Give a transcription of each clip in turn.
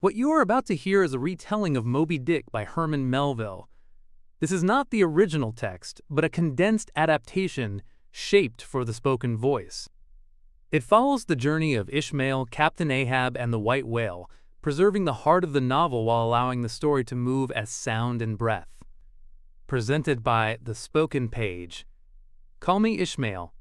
What you are about to hear is a retelling of Moby-Dick by Herman Melville. This is not the original text, but a condensed adaptation shaped for the spoken voice. It follows the journey of Ishmael, Captain Ahab, and the white whale, preserving the heart of the novel while allowing the story to move as sound and breath. Presented by The Spoken Page. Call me Ishmael.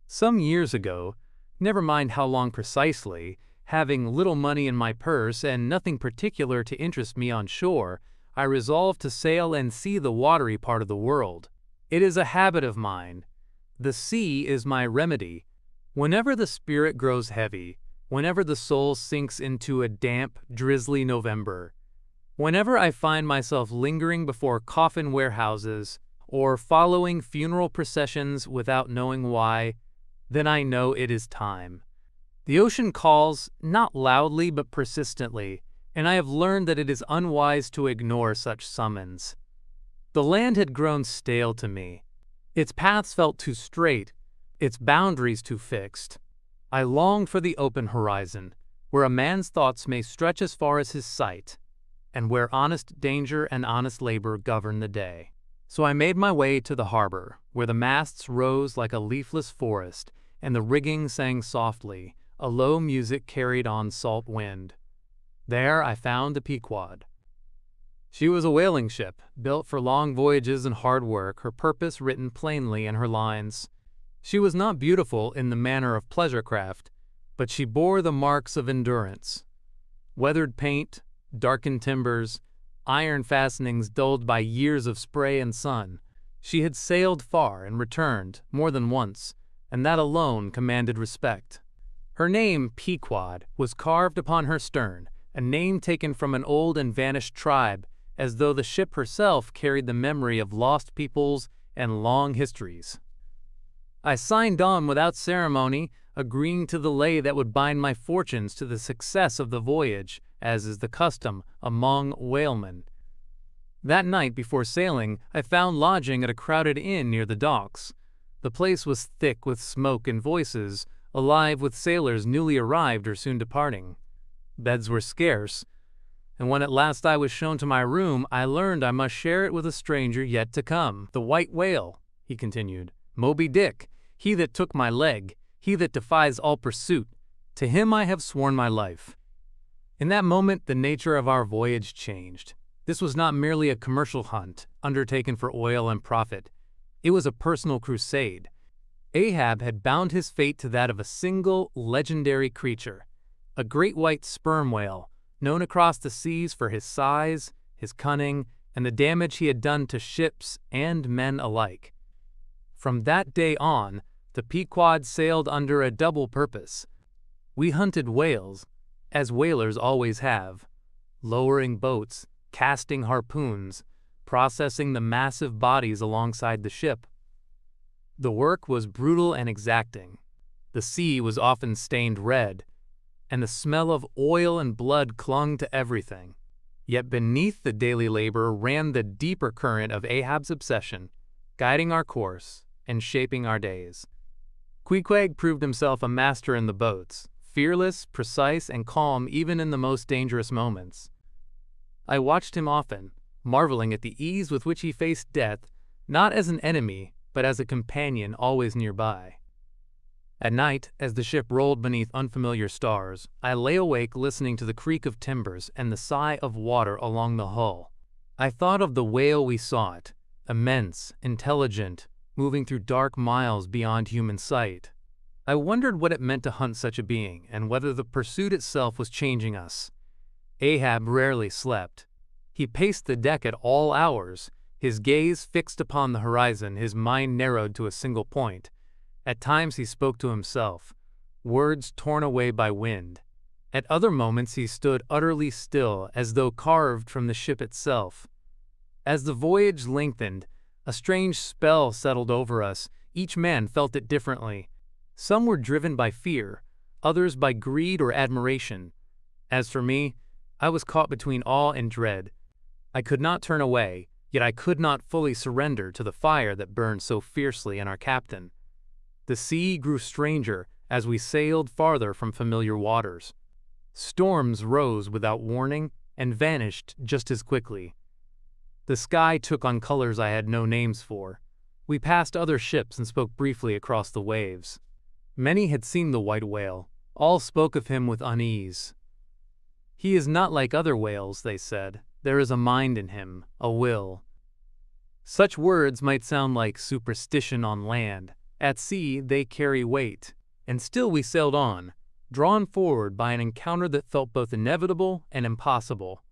Some years ago, never mind how long precisely, having little money in my purse and nothing particular to interest me on shore, I resolved to sail and see the watery part of the world. It is a habit of mine. The sea is my remedy. Whenever the spirit grows heavy, whenever the soul sinks into a damp, drizzly November, whenever I find myself lingering before coffin warehouses or following funeral processions without knowing why, then I know it is time. The ocean calls, not loudly but persistently, and I have learned that it is unwise to ignore such summons. The land had grown stale to me. Its paths felt too straight, its boundaries too fixed. I longed for the open horizon, where a man's thoughts may stretch as far as his sight, and where honest danger and honest labor govern the day. So I made my way to the harbor, where the masts rose like a leafless forest, and the rigging sang softly, a low music carried on salt wind. There I found the Pequod. She was a whaling ship, built for long voyages and hard work, her purpose written plainly in her lines. She was not beautiful in the manner of pleasure craft, but she bore the marks of endurance. Weathered paint, darkened timbers, iron fastenings dulled by years of spray and sun. She had sailed far and returned, more than once, and that alone commanded respect. Her name, Pequod, was carved upon her stern, a name taken from an old and vanished tribe, as though the ship herself carried the memory of lost peoples and long histories. I signed on without ceremony, agreeing to the lay that would bind my fortunes to the success of the voyage, as is the custom among whalemen. That night before sailing, I found lodging at a crowded inn near the docks. The place was thick with smoke and voices, alive with sailors newly arrived or soon departing. Beds were scarce, and when at last I was shown to my room, I learned I must share it with a stranger yet to come. "The white whale," he continued, "Moby-Dick, he that took my leg, he that defies all pursuit, to him I have sworn my life." In that moment, the nature of our voyage changed. This was not merely a commercial hunt, undertaken for oil and profit. It was a personal crusade. Ahab had bound his fate to that of a single, legendary creature, a great white sperm whale, known across the seas for his size, his cunning, and the damage he had done to ships and men alike. From that day on, the Pequod sailed under a double purpose. We hunted whales, as whalers always have, lowering boats, casting harpoons, processing the massive bodies alongside the ship. The work was brutal and exacting. The sea was often stained red, and the smell of oil and blood clung to everything. Yet beneath the daily labor ran the deeper current of Ahab's obsession, guiding our course and shaping our days. Queequeg proved himself a master in the boats, fearless, precise, and calm even in the most dangerous moments. I watched him often, marveling at the ease with which he faced death, not as an enemy, but as a companion always nearby. At night, as the ship rolled beneath unfamiliar stars, I lay awake listening to the creak of timbers and the sigh of water along the hull. I thought of the whale we sought, immense, intelligent, moving through dark miles beyond human sight. I wondered what it meant to hunt such a being, and whether the pursuit itself was changing us. Ahab rarely slept. He paced the deck at all hours, his gaze fixed upon the horizon, his mind narrowed to a single point. At times he spoke to himself, words torn away by wind. At other moments he stood utterly still, as though carved from the ship itself. As the voyage lengthened, a strange spell settled over us. Each man felt it differently. Some were driven by fear, others by greed or admiration. As for me, I was caught between awe and dread. I could not turn away, yet I could not fully surrender to the fire that burned so fiercely in our captain. The sea grew stranger as we sailed farther from familiar waters. Storms rose without warning and vanished just as quickly. The sky took on colors I had no names for. We passed other ships and spoke briefly across the waves. Many had seen the white whale. All spoke of him with unease. "He is not like other whales," they said. "There is a mind in him, a will." Such words might sound like superstition on land. At sea, they carry weight. And still we sailed on, drawn forward by an encounter that felt both inevitable and impossible.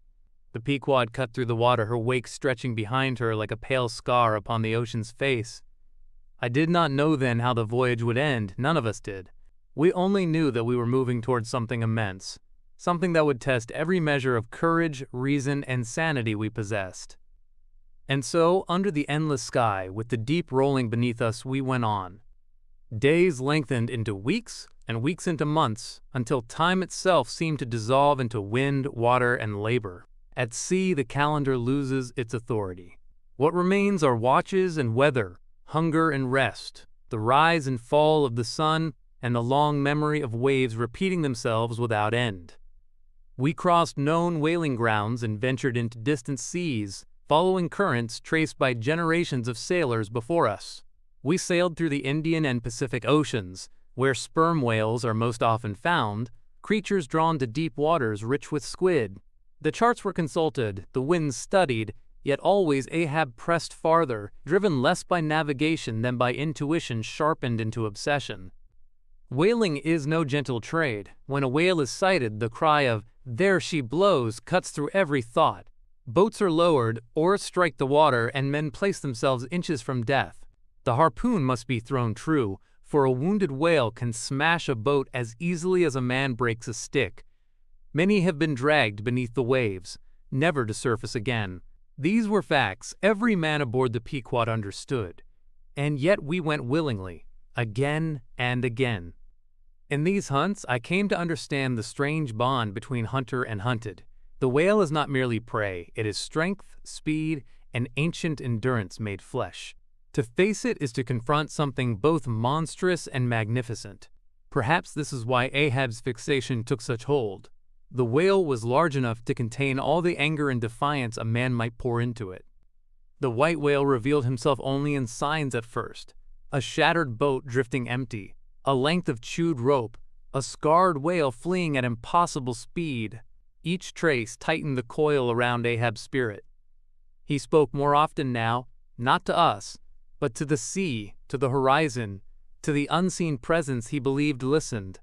The Pequod cut through the water, her wake stretching behind her like a pale scar upon the ocean's face. I did not know then how the voyage would end, none of us did. We only knew that we were moving towards something immense, something that would test every measure of courage, reason, and sanity we possessed. And so, under the endless sky, with the deep rolling beneath us, we went on. Days lengthened into weeks, and weeks into months, until time itself seemed to dissolve into wind, water, and labor. At sea, the calendar loses its authority. What remains are watches and weather, hunger and rest, the rise and fall of the sun, and the long memory of waves repeating themselves without end. We crossed known whaling grounds and ventured into distant seas, following currents traced by generations of sailors before us. We sailed through the Indian and Pacific Oceans, where sperm whales are most often found, creatures drawn to deep waters rich with squid. The charts were consulted, the winds studied, yet always Ahab pressed farther, driven less by navigation than by intuition sharpened into obsession. Whaling is no gentle trade. When a whale is sighted, the cry of "There she blows" cuts through every thought. Boats are lowered, oars strike the water, and men place themselves inches from death. The harpoon must be thrown true, for a wounded whale can smash a boat as easily as a man breaks a stick. Many have been dragged beneath the waves, never to surface again. These were facts every man aboard the Pequod understood. And yet we went willingly, again and again. In these hunts, I came to understand the strange bond between hunter and hunted. The whale is not merely prey, it is strength, speed, and ancient endurance made flesh. To face it is to confront something both monstrous and magnificent. Perhaps this is why Ahab's fixation took such hold. The whale was large enough to contain all the anger and defiance a man might pour into it. The white whale revealed himself only in signs at first. A shattered boat drifting empty, a length of chewed rope, a scarred whale fleeing at impossible speed. Each trace tightened the coil around Ahab's spirit. He spoke more often now, not to us, but to the sea, to the horizon, to the unseen presence he believed listened.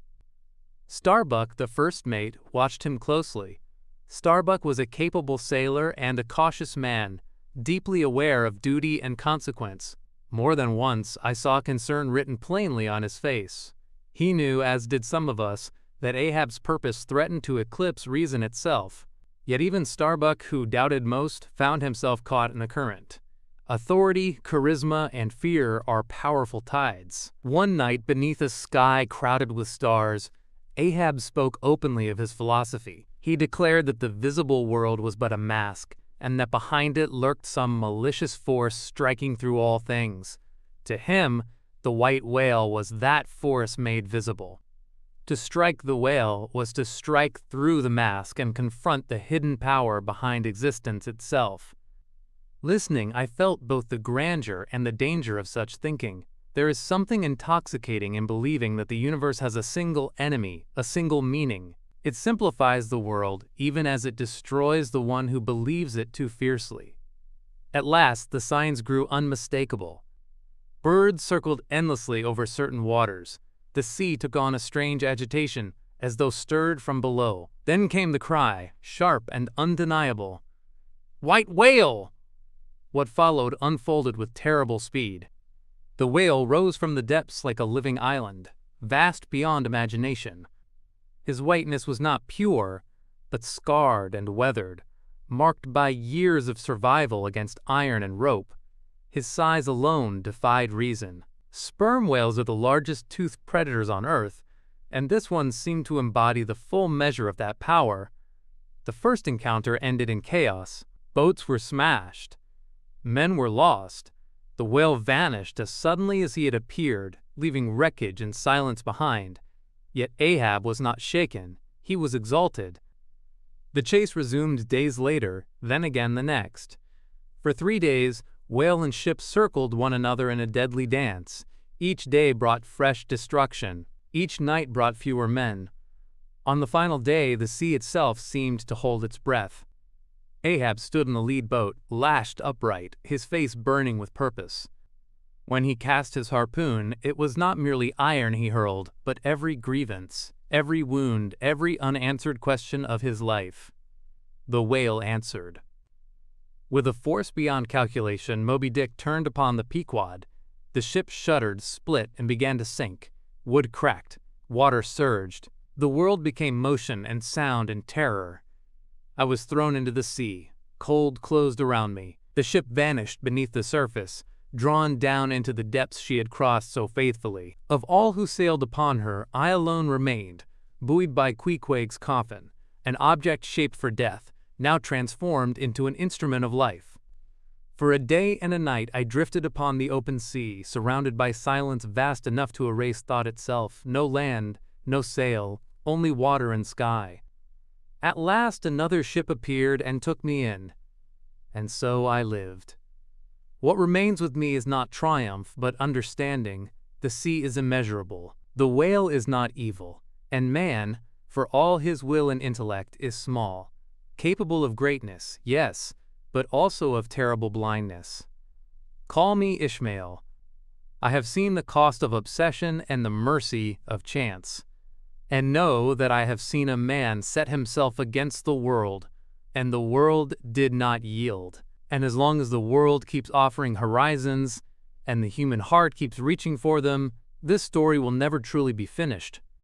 Starbuck, the first mate, watched him closely. Starbuck was a capable sailor and a cautious man, deeply aware of duty and consequence. More than once, I saw concern written plainly on his face. He knew, as did some of us, that Ahab's purpose threatened to eclipse reason itself. Yet even Starbuck, who doubted most, found himself caught in the current. Authority, charisma, and fear are powerful tides. One night, beneath a sky crowded with stars, Ahab spoke openly of his philosophy. He declared that the visible world was but a mask, and that behind it lurked some malicious force striking through all things. To him, the white whale was that force made visible. To strike the whale was to strike through the mask and confront the hidden power behind existence itself. Listening, I felt both the grandeur and the danger of such thinking. There is something intoxicating in believing that the universe has a single enemy, a single meaning. It simplifies the world, even as it destroys the one who believes it too fiercely. At last, the signs grew unmistakable. Birds circled endlessly over certain waters. The sea took on a strange agitation, as though stirred from below. Then came the cry, sharp and undeniable, "White whale!" What followed unfolded with terrible speed. The whale rose from the depths like a living island, vast beyond imagination. His whiteness was not pure, but scarred and weathered, marked by years of survival against iron and rope. His size alone defied reason. Sperm whales are the largest toothed predators on Earth, and this one seemed to embody the full measure of that power. The first encounter ended in chaos. Boats were smashed. Men were lost. The whale vanished as suddenly as he had appeared, leaving wreckage and silence behind. Yet Ahab was not shaken. He was exalted. The chase resumed days later, then again the next. For 3 days, whale and ship circled one another in a deadly dance. Each day brought fresh destruction. Each night brought fewer men. On the final day, the sea itself seemed to hold its breath. Ahab stood in the lead boat, lashed upright, his face burning with purpose. When he cast his harpoon, it was not merely iron he hurled, but every grievance, every wound, every unanswered question of his life. The whale answered. With a force beyond calculation, Moby-Dick turned upon the Pequod. The ship shuddered, split, and began to sink. Wood cracked. Water surged. The world became motion and sound and terror. I was thrown into the sea. Cold closed around me. The ship vanished beneath the surface, drawn down into the depths she had crossed so faithfully. Of all who sailed upon her, I alone remained, buoyed by Queequeg's coffin, an object shaped for death, now transformed into an instrument of life. For a day and a night I drifted upon the open sea, surrounded by silence vast enough to erase thought itself. No land, no sail, only water and sky. At last another ship appeared and took me in. And so I lived. What remains with me is not triumph, but understanding. The sea is immeasurable. The whale is not evil. And man, for all his will and intellect, is small. Capable of greatness, yes, but also of terrible blindness. Call me Ishmael. I have seen the cost of obsession and the mercy of chance. And know that I have seen a man set himself against the world, and the world did not yield. And as long as the world keeps offering horizons, and the human heart keeps reaching for them, this story will never truly be finished.